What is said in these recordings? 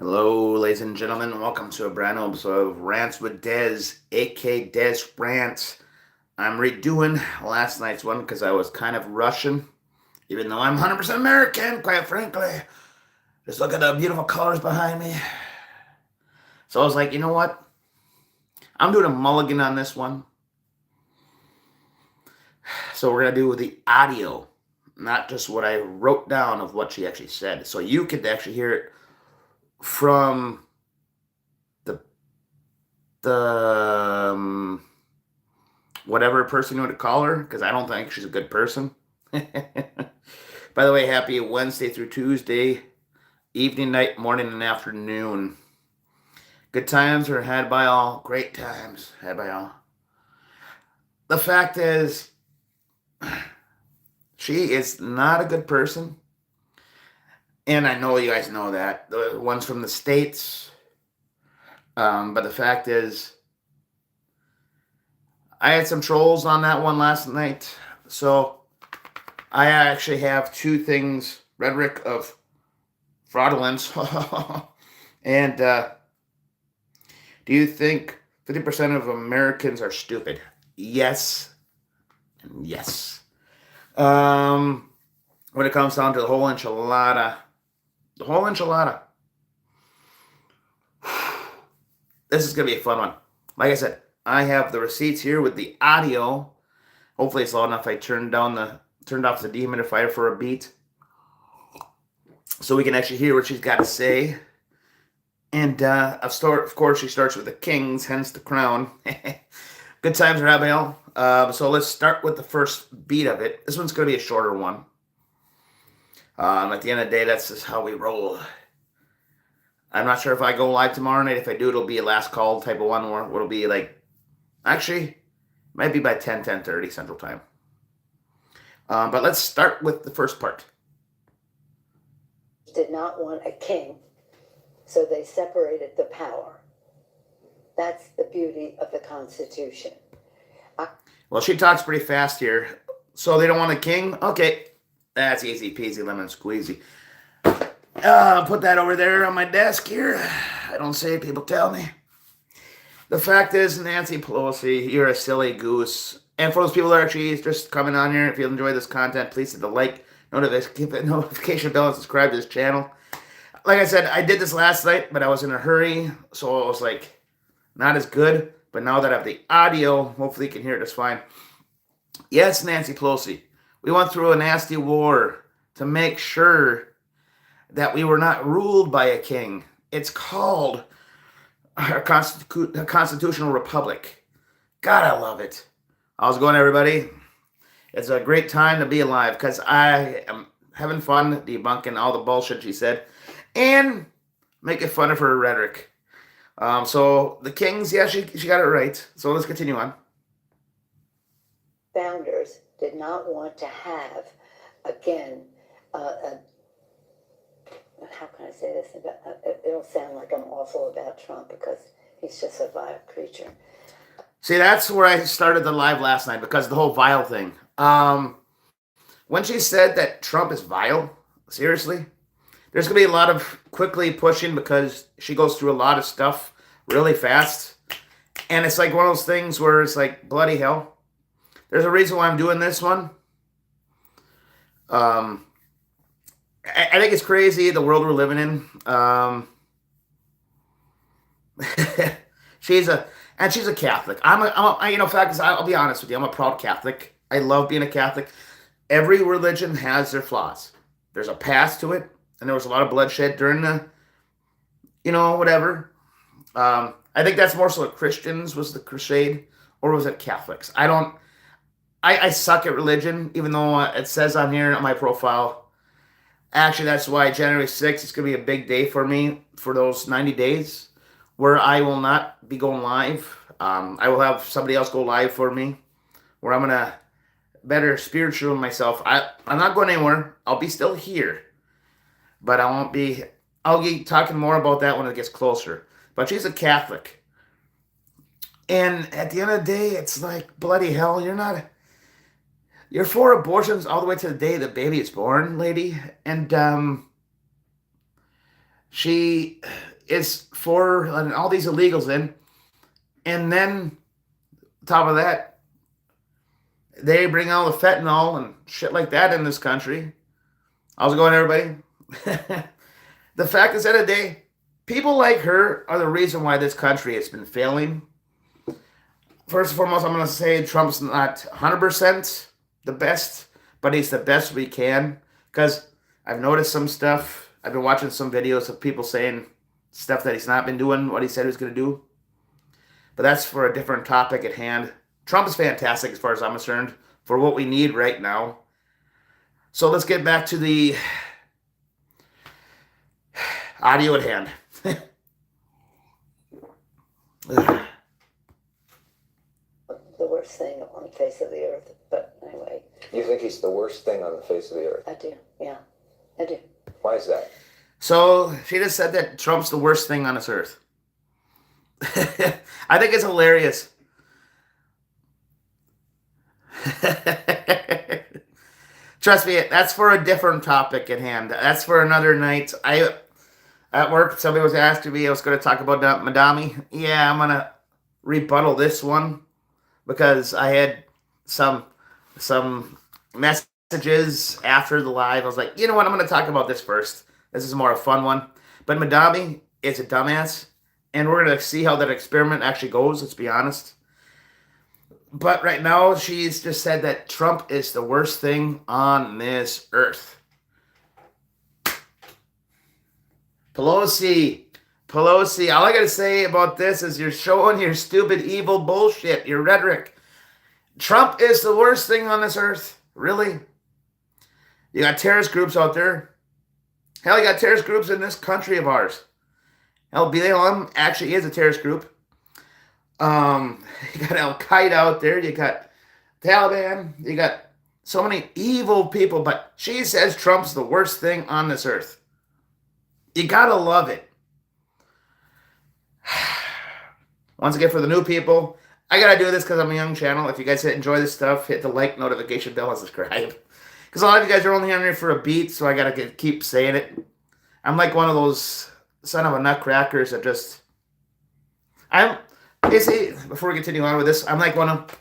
Hello, ladies and gentlemen. Welcome to a brand new episode of Rants with Dez, aka Dez Rants. I'm redoing last night's one because I was kind of Russian, even though I'm 100% American, quite frankly. Just look at the beautiful colors behind me. So I was like, you know what? I'm doing a mulligan on this one. So we're going to do the audio, not just what I wrote down of what she actually said. So you could actually hear it from the the whatever person you want to call her, because I don't think she's a good person. By the way, happy Wednesday through Tuesday, evening, night, morning, and afternoon. Good times are had by all. Great times had by all. The fact is, she is not a good person. And I know you guys know that. The ones from the States. But the fact is, I had some trolls on that one last night. So I actually have two things rhetoric of fraudulence. And do you think 50% of Americans are stupid? Yes. And yes. When it comes down to the whole enchilada, this is going to be a fun one. Like I said, I have the receipts here with the audio. Hopefully it's loud enough. I turned off the dehumidifier for a beat, so we can actually hear what she's got to say. And of course, she starts with the kings, hence the crown. Good times, Rabiel. So let's start with the first beat of it. This one's going to be a shorter one. At the end of the day, that's just how we roll. I'm not sure if I go live tomorrow night. If I do, it'll be a last call type of one, or it'll be like, actually, might be by 10:30 Central Time. But let's start with the first part. Did not want a king, so they separated the power. That's the beauty of the Constitution. Well, she talks pretty fast here. So they don't want a king? Okay, that's easy peasy lemon squeezy. Put that over there on my desk here. I don't say it, people tell me. The fact is, Nancy Pelosi, you're a silly goose. And for those people that are actually just coming on here, if you enjoy this content, please hit the like, notification bell, and subscribe to this channel. Like I said, I did this last night, but I was in a hurry, so it was like not as good. But now that I have the audio, hopefully you can hear it just fine. Yes, Nancy Pelosi, we went through a nasty war to make sure that we were not ruled by a king. It's called a constitutional republic. God, I love it. How's it going, everybody? It's a great time to be alive because I am having fun debunking all the bullshit she said and making fun of her rhetoric. So the kings, yeah, she got it right. So let's continue on. Founders did not want to have, again, how can I say this? It'll sound like I'm awful about Trump because he's just a vile creature. See, that's where I started the live last night because of the whole vile thing. When she said that Trump is vile, seriously, there's going to be a lot of quickly pushing because she goes through a lot of stuff really fast. And it's like one of those things where it's like, bloody hell. There's a reason why I'm doing this one. I think it's crazy, the world we're living in. She's a Catholic. I'll be honest with you. I'm a proud Catholic. I love being a Catholic. Every religion has their flaws. There's a past to it, and there was a lot of bloodshed during the, whatever. I think that's more so Christians was the crusade, or was it Catholics? I suck at religion, even though it says on here on my profile. Actually, that's why January 6th is going to be a big day for me for those 90 days where I will not be going live. I will have somebody else go live for me where I'm going to better spiritual myself. I'm not going anywhere. I'll be still here. But I'll be talking more about that when it gets closer. But she's a Catholic. And at the end of the day, it's like, bloody hell, you're for abortions all the way to the day the baby is born, lady. And she is for letting all these illegals in. And then, on top of that, they bring all the fentanyl and shit like that in this country. How's it going, everybody? The fact is, at the end of the day, people like her are the reason why this country has been failing. First and foremost, I'm going to say Trump's not 100% the best, but he's the best we can. Because I've noticed some stuff. I've been watching some videos of people saying stuff that he's not been doing, what he said he was going to do. But that's for a different topic at hand. Trump is fantastic as far as I'm concerned for what we need right now. So let's get back to the audio at hand. The worst thing on the face of the earth. But anyway. You think he's the worst thing on the face of the earth? I do. Yeah, I do. Why is that? So she just said that Trump's the worst thing on this earth. I think it's hilarious. Trust me, that's for a different topic at hand. That's for another night. At work, somebody was asking me I was going to talk about Madami. Yeah, I'm going to rebuttal this one because I had some messages after the live. I was like, you know what? I'm going to talk about this first. This is more a fun one. But Madami is a dumbass, and we're going to see how that experiment actually goes, let's be honest. But right now, she's just said that Trump is the worst thing on this earth. Pelosi, all I got to say about this is you're showing your stupid, evil bullshit, your rhetoric. Trump is the worst thing on this earth. Really? You got terrorist groups out there. Hell, you got terrorist groups in this country of ours. Hell, BLM actually is a terrorist group. You got Al-Qaeda out there. You got Taliban. You got so many evil people. But she says Trump's the worst thing on this earth. You gotta love it. Once again, for the new people, I gotta do this because I'm a young channel. If you guys enjoy this stuff, hit the like, notification bell, and subscribe. Because a lot of you guys are only on here for a beat, so I gotta keep saying it. I'm like one of those son of a nutcrackers that just... before we continue on with this, I'm one of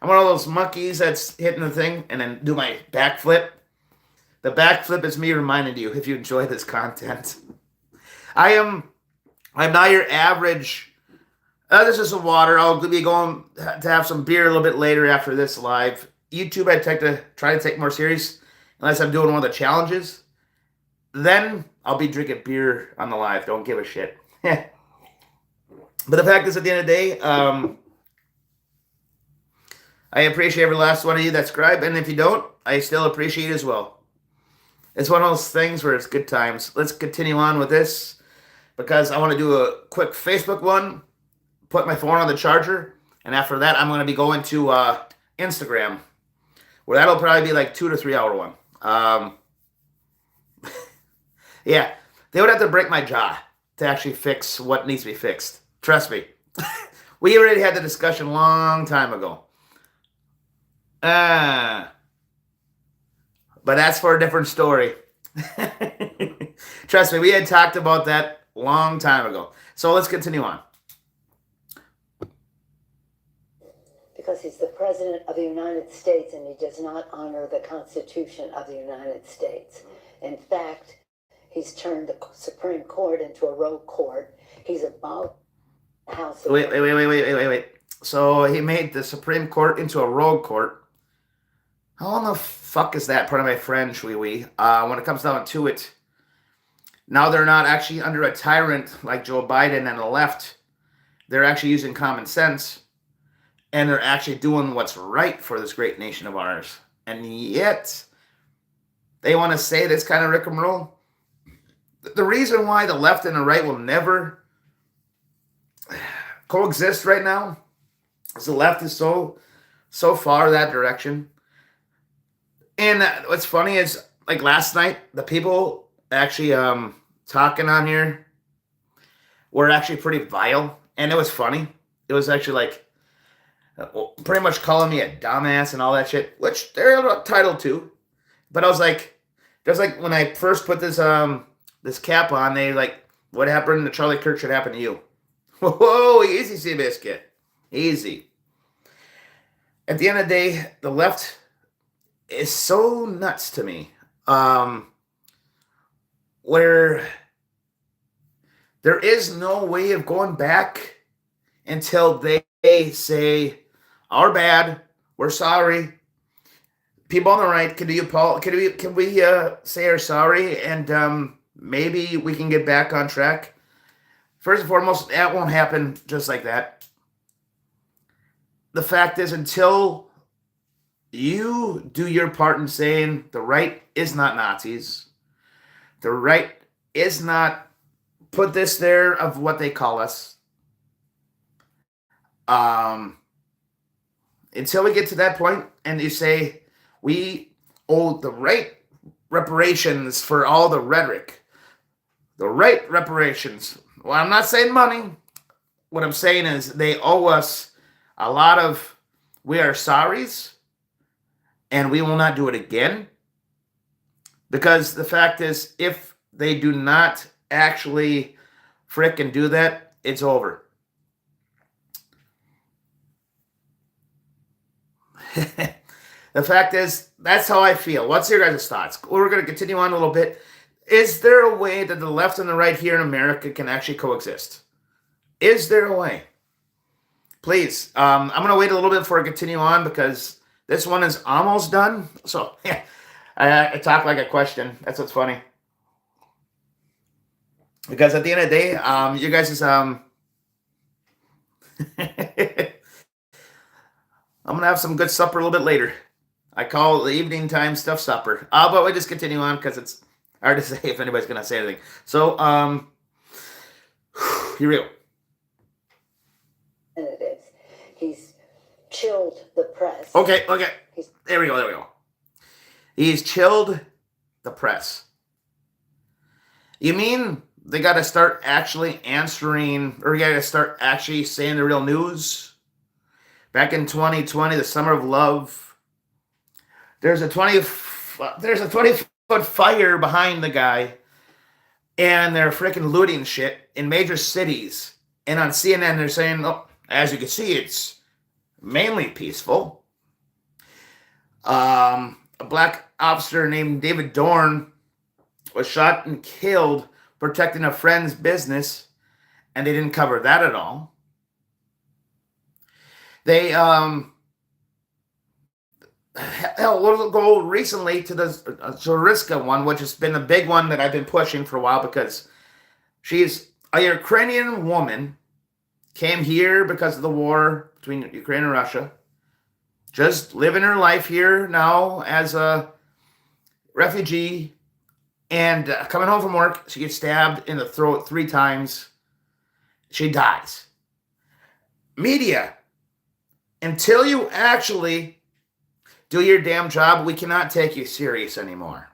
those monkeys that's hitting the thing and then do my backflip. The backflip is me reminding you if you enjoy this content. I'm not your average. This is some water. I'll be going to have some beer a little bit later after this live. YouTube, I try to take more serious unless I'm doing one of the challenges. Then I'll be drinking beer on the live. Don't give a shit. But the fact is, at the end of the day, I appreciate every last one of you that subscribe, and if you don't, I still appreciate it as well. It's one of those things where it's good times. Let's continue on with this because I want to do a quick Facebook one, put my phone on the charger, and after that, I'm going to be going to Instagram, where that'll probably be like 2 to 3 hour one. Yeah, they would have to break my jaw to actually fix what needs to be fixed. Trust me. We already had the discussion a long time ago. But that's for a different story. Trust me, we had talked about that a long time ago. So let's continue on. Because he's the President of the United States and he does not honor the Constitution of the United States. In fact, he's turned the Supreme Court into a rogue court. He's abolished the House of... Wait. So he made the Supreme Court into a rogue court. How in the fuck is that? Part of my French, when it comes down to it. Now they're not actually under a tyrant like Joe Biden and the left. They're actually using common sense. And they're actually doing what's right for this great nation of ours. And yet, they want to say this kind of rigmarole. The reason why the left and the right will never coexist right now is the left is so far that direction. And what's funny is, like last night, the people actually talking on here were actually pretty vile. And it was funny. It was actually like pretty much calling me a dumbass and all that shit, which they're entitled to. But I was like, just like when I first put this cap on, they like what happened to Charlie Kirk should happen to you. Whoa, easy, Seabiscuit. Easy. At the end of the day, the left is so nuts to me. Where there is no way of going back until they say, our bad, we're sorry. People on the right, can we say our sorry, and maybe we can get back on track? First and foremost, that won't happen just like that. The fact is, until you do your part in saying the right is not Nazis, the right is not put this there of what they call us. Until we get to that point and you say we owe the right reparations for all the rhetoric, the right reparations. Well, I'm not saying money. What I'm saying is they owe us a lot of we are sorries and we will not do it again. Because the fact is, if they do not actually frickin' do that, it's over. The fact is, that's how I feel. What's your guys' thoughts? We're going to continue on a little bit. Is there a way that the left and the right here in America can actually coexist? Is there a way? Please, I'm going to wait a little bit before I continue on because this one is almost done. So, yeah, I talk like a question. That's what's funny. Because at the end of the day, you guys is I'm gonna have some good supper a little bit later. I call the evening time stuff supper. But we just continue on because it's hard to say if anybody's gonna say anything. So here we go. He's chilled the press. Okay. There we go. He's chilled the press. You mean they got to start actually answering, or you got to start actually saying the real news? Back in 2020, the summer of love, there's a 20-foot fire behind the guy, and they're freaking looting shit in major cities. And on CNN, they're saying, oh, as you can see, it's mainly peaceful. A black officer named David Dorn was shot and killed protecting a friend's business, and they didn't cover that at all. They we'll go recently to the Zoriska one, which has been a big one that I've been pushing for a while because she's a Ukrainian woman, came here because of the war between Ukraine and Russia, just living her life here now as a refugee, and coming home from work, she gets stabbed in the throat 3 times. She dies. Media, until you actually do your damn job, we cannot take you serious anymore.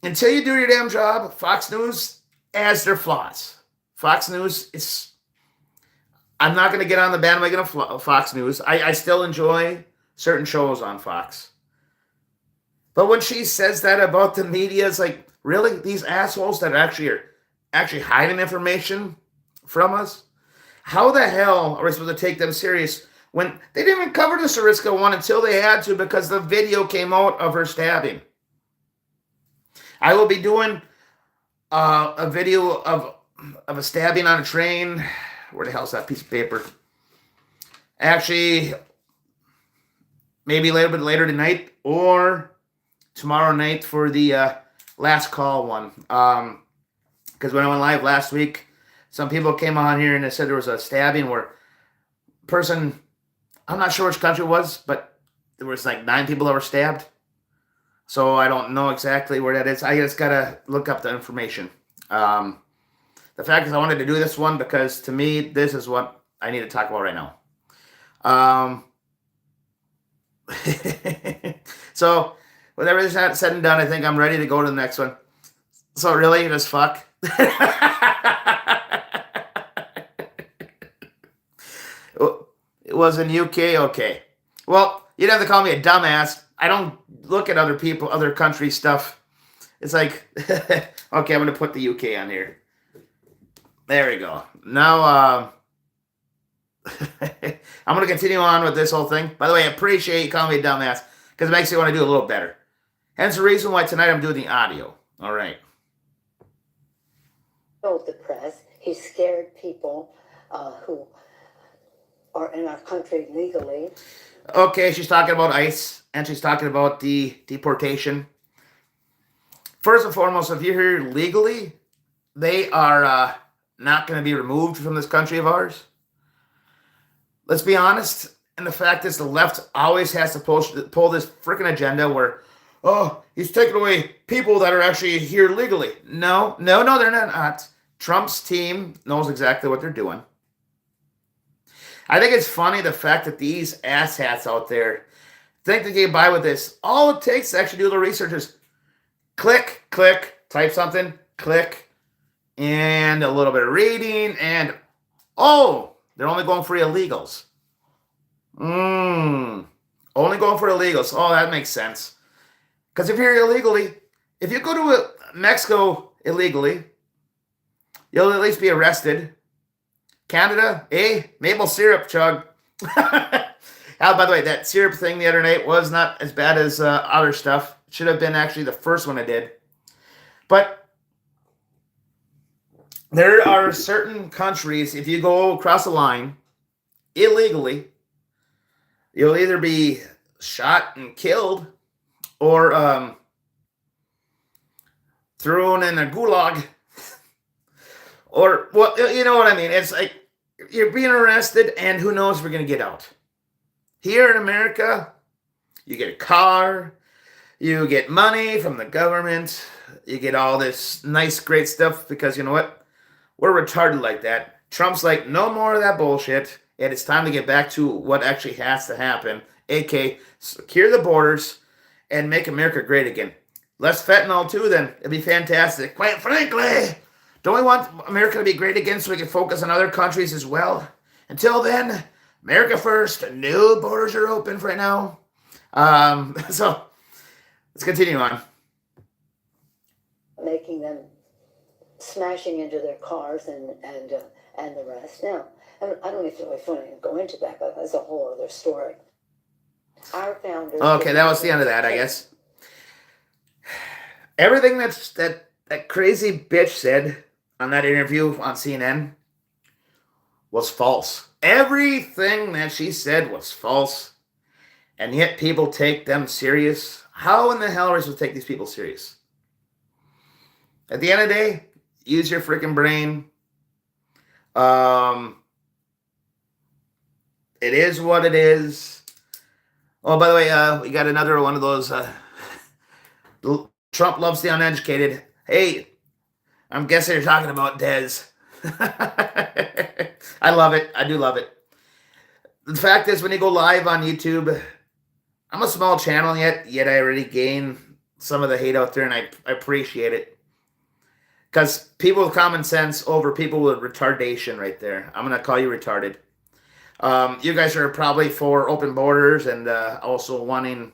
Until you do your damn job, Fox News has their flaws. Fox News is... I'm not going to get on the bandwagon of Fox News. I still enjoy certain shows on Fox. But when she says that about the media, it's like, really? These assholes that are actually hiding information from us? How the hell are we supposed to take them serious when they didn't even cover the Zoriska one until they had to because the video came out of her stabbing? I will be doing a video of a stabbing on a train. Where the hell's that piece of paper? Actually, maybe a little bit later tonight or tomorrow night for the last call one. Because when I went live last week, some people came on here and they said there was a stabbing where person, I'm not sure which country it was, but there was like 9 people that were stabbed. So I don't know exactly where that is. I just got to look up the information. The fact is I wanted to do this one because to me, this is what I need to talk about right now. So with everything said and done, I think I'm ready to go to the next one. So really, just fuck. It was in UK, okay. Well, you'd have to call me a dumbass. I don't look at other people, other country stuff It's like, okay, I'm going to put the UK on here. There we go. Now, I'm going to continue on with this whole thing. By the way, I appreciate you calling me a dumbass because it makes me want to do a little better. Hence the reason why tonight I'm doing the audio. All right. Told the press he scared people who are in our country legally. Okay, she's talking about ICE and she's talking about the deportation. First and foremost, if you're here legally, they are not going to be removed from this country of ours. Let's be honest. And the fact is the left always has to pull this freaking agenda where, oh, he's taking away people that are actually here legally. No, they're not. Trump's team knows exactly what they're doing. I think it's funny the fact that these asshats out there think they can get by with this. All it takes to actually do the research is click, type something, click, and a little bit of reading, and oh, they're only going for illegals. Only going for illegals. Oh, that makes sense. Because if you're illegally, if you go to Mexico illegally, you'll at least be arrested. Canada, maple syrup chug. By the way, that syrup thing the other night was not as bad as other stuff. It should have been actually the first one I did. But there are certain countries, if you go across the line illegally, you'll either be shot and killed or thrown in a gulag. Or, well, you know what I mean. It's like you're being arrested and who knows if we're going to get out. Here in America, you get a car, you get money from the government, you get all this nice, great stuff because you know what? We're retarded like that. Trump's like, no more of that bullshit, and it's time to get back to what actually has to happen, a.k.a. secure the borders and make America great again. Less fentanyl too, then. It'd be fantastic. Quite frankly, don't we want America to be great again so we can focus on other countries as well? Until then, America first. No borders are open right now. So let's continue on. Making them smashing into their cars and the rest. Now, I don't even know if I want to go into that, but that's a whole other story. Our founders. Okay, that was the end of that, I guess. Everything that crazy bitch said on that interview on CNN was false. Everything that she said was false, and yet people take them serious. How in the hell are we supposed to take these people serious? At the end of the day, use your freaking brain. It is what it is. Oh, by the way, we got another one of those. Trump loves the uneducated. Hey, I'm guessing you're talking about Dez. I love it. I do love it. The fact is, when you go live on YouTube, I'm a small channel yet I already gain some of the hate out there, and I appreciate it. Because people with common sense over people with retardation right there. I'm going to call you retarded. You guys are probably for open borders and also wanting,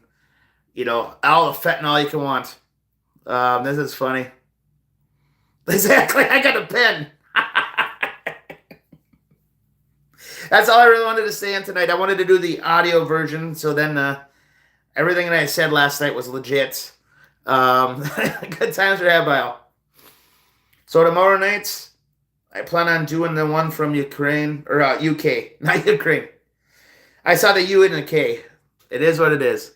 all the fentanyl you can want. This is funny. Exactly. I got a pen. That's all I really wanted to say on tonight. I wanted to do the audio version, so then everything that I said last night was legit. Good times are had by all. So tomorrow night, I plan on doing the one from Ukraine, or UK, not Ukraine. I saw the U and the K. It is what it is.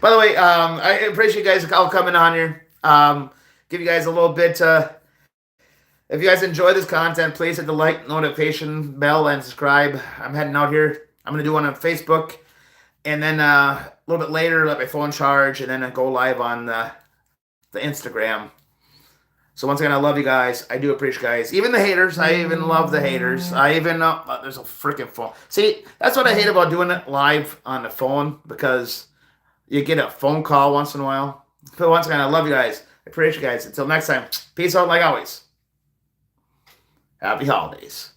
By the way, I appreciate you guys all coming on here. Give you guys a little bit. If you guys enjoy this content, please hit the like, notification bell, and subscribe. I'm heading out here. I'm going to do one on Facebook. And then a little bit later, let my phone charge, and then I go live on the Instagram. So once again, I love you guys. I do appreciate you guys. Even the haters. I even love the haters. I even know there's a freaking phone. See, that's what I hate about doing it live on the phone, because you get a phone call once in a while. But once again, I love you guys. I appreciate you guys. Until next time, peace out like always. Happy holidays.